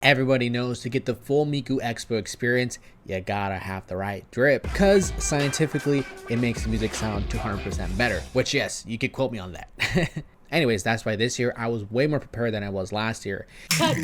Everybody knows to get the full Miku Expo experience, you gotta have the right drip. Because scientifically, it makes the music sound 200% better. Which, yes, you could quote me on that. Anyways, that's why this year I was way more prepared than I was last year. Oh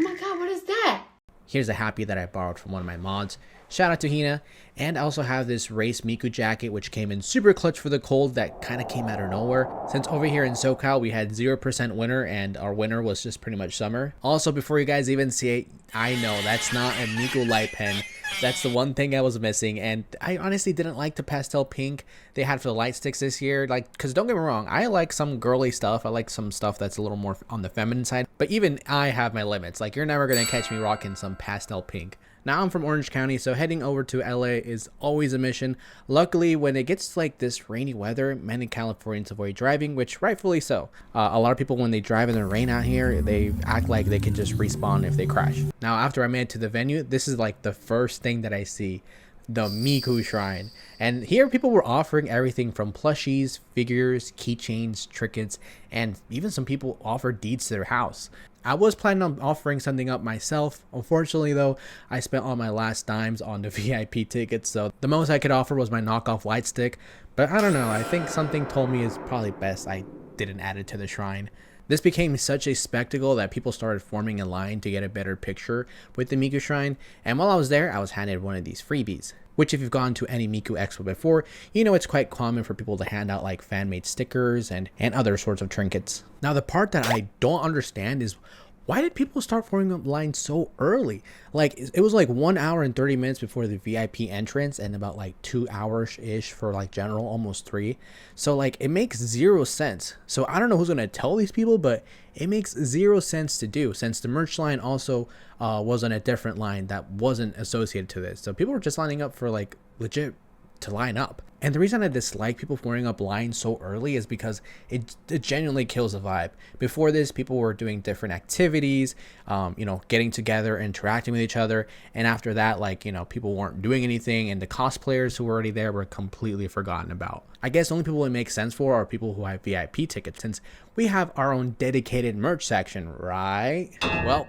my god, what is that? Here's a happy that I borrowed from one of my mods. Shout out to Hina. And I also have this race Miku jacket, which came in super clutch for the cold that kind of came out of nowhere. Since over here in SoCal, we had 0% winter and our winter was just pretty much summer. Also, before you guys even see it, I know that's not a Miku light pen. That's the one thing I was missing, and I honestly didn't like the pastel pink they had for the light sticks this year. Like, because don't get me wrong, I like some girly stuff. I like some stuff that's a little more on the feminine side, but even I have my limits. Like, you're never gonna catch me rocking some pastel pink. Now I'm from Orange County, so heading over to LA is always a mission. Luckily, when it gets like this rainy weather, many Californians avoid driving, which rightfully so. A lot of people, when they drive in the rain out here, they act like they can just respawn if they crash. Now, after I made it to the venue, this is like the first thing that I see. The Miku Shrine. And here people were offering everything from plushies, figures, keychains, trinkets, and even some people offered deeds to their house. I was planning on offering something up myself. Unfortunately though, I spent all my last dimes on the VIP tickets, so the most I could offer was my knockoff light stick. But I don't know, I think something told me it's probably best I didn't add it to the shrine. This became such a spectacle that people started forming in line to get a better picture with the Miku Shrine, and while I was there, I was handed one of these freebies. Which, if you've gone to any Miku Expo before, you know it's quite common for people to hand out like fan-made stickers and other sorts of trinkets. Now, the part that I don't understand is, why did people start forming up lines so early? Like, it was like 1 hour and 30 minutes before the VIP entrance and about like 2 hours-ish for like general, almost 3. So like, it makes zero sense. So I don't know who's gonna tell these people, but it makes zero sense to do, since the merch line also was on a different line that wasn't associated to this. So people were just lining up for like legit to line up. And the reason I dislike people forming up lines so early is because it genuinely kills the vibe. Before this, people were doing different activities, getting together, interacting with each other. And after that, people weren't doing anything, and the cosplayers who were already there were completely forgotten about. I guess the only people it makes sense for are people who have VIP tickets, since we have our own dedicated merch section, right? Well,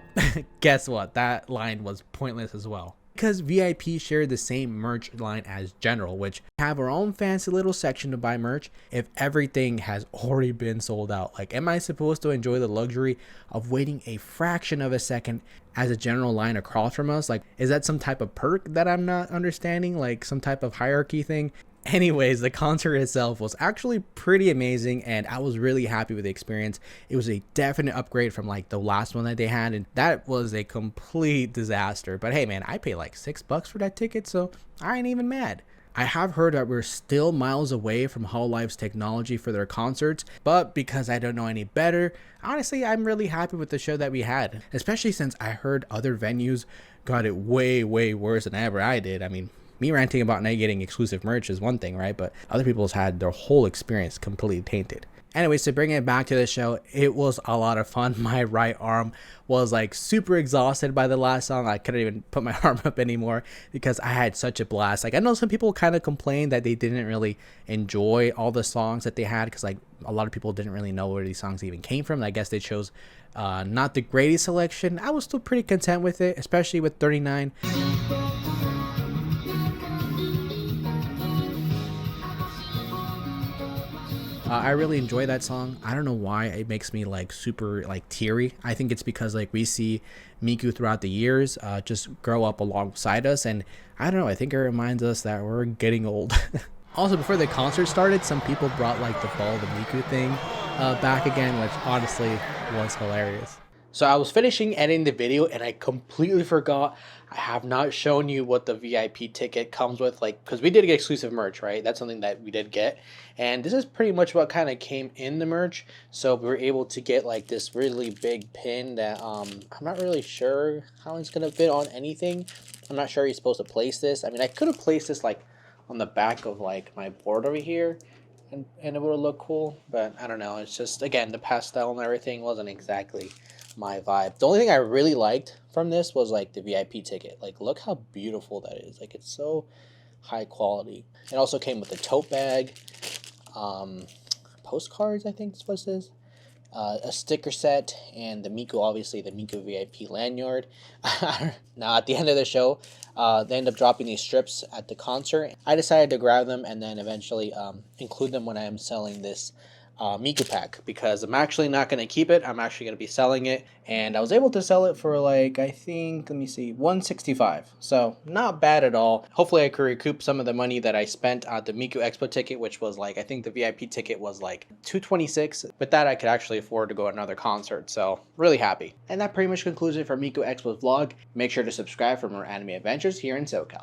guess what? That line was pointless as well. Because VIP shared the same merch line as General, which have our own fancy little section to buy merch if everything has already been sold out. Like, am I supposed to enjoy the luxury of waiting a fraction of a second as a General line across from us? Like, is that some type of perk that I'm not understanding? Like some type of hierarchy thing? Anyways, the concert itself was actually pretty amazing, and I was really happy with the experience. It was a definite upgrade from like the last one that they had, and that was a complete disaster. But hey man, I paid like $6 for that ticket, so I ain't even mad. I have heard that we're still miles away from Hololife's technology for their concerts, but because I don't know any better, honestly, I'm really happy with the show that we had, especially since I heard other venues got it way, way worse than ever I did. I mean, me ranting about not getting exclusive merch is one thing, right? But other people's had their whole experience completely tainted. Anyways, to bring it back to the show, it was a lot of fun. My right arm was like super exhausted by the last song. I couldn't even put my arm up anymore because I had such a blast. Like, I know some people kind of complained that they didn't really enjoy all the songs that they had because like a lot of people didn't really know where these songs even came from. I guess they chose not the greatest selection. I was still pretty content with it, especially with 39. I really enjoy that song. I don't know why it makes me like super like teary. I think it's because like we see Miku throughout the years just grow up alongside us, and I don't know, I think it reminds us that we're getting old. Also, before the concert started, some people brought like the Follow the Miku thing back again, which honestly was hilarious. So I was finishing editing the video and I completely forgot I have not shown you what the VIP ticket comes with, like, because we did get exclusive merch, right? That's something that we did get. And this is pretty much what kind of came in the merch. So we were able to get like this really big pin that I'm not really sure how it's going to fit on anything. I'm not sure you're supposed to place this. I mean, I could have placed this like on the back of like my board over here, and it would have looked cool, but I don't know. It's just, again, the pastel and everything wasn't exactly my vibe. The only thing I really liked from this was like the VIP ticket. Like, look how beautiful that is. Like, it's so high quality. It also came with a tote bag, postcards, I think is what it is, a sticker set, and the Miku, obviously the Miku VIP lanyard. Now at the end of the show, they end up dropping these strips at the concert. I decided to grab them and then eventually include them when I am selling this Miku pack, because I'm actually not going to keep it. I'm actually going to be selling it, and I was able to sell it for like, I think, let me see, 165. So not bad at all. Hopefully I could recoup some of the money that I spent on the Miku Expo ticket, which was like, I think the VIP ticket was like 226. With that, I could actually afford to go to another concert. So really happy. And that pretty much concludes it for Miku Expo's vlog. Make sure to subscribe for more anime adventures here in SoCal.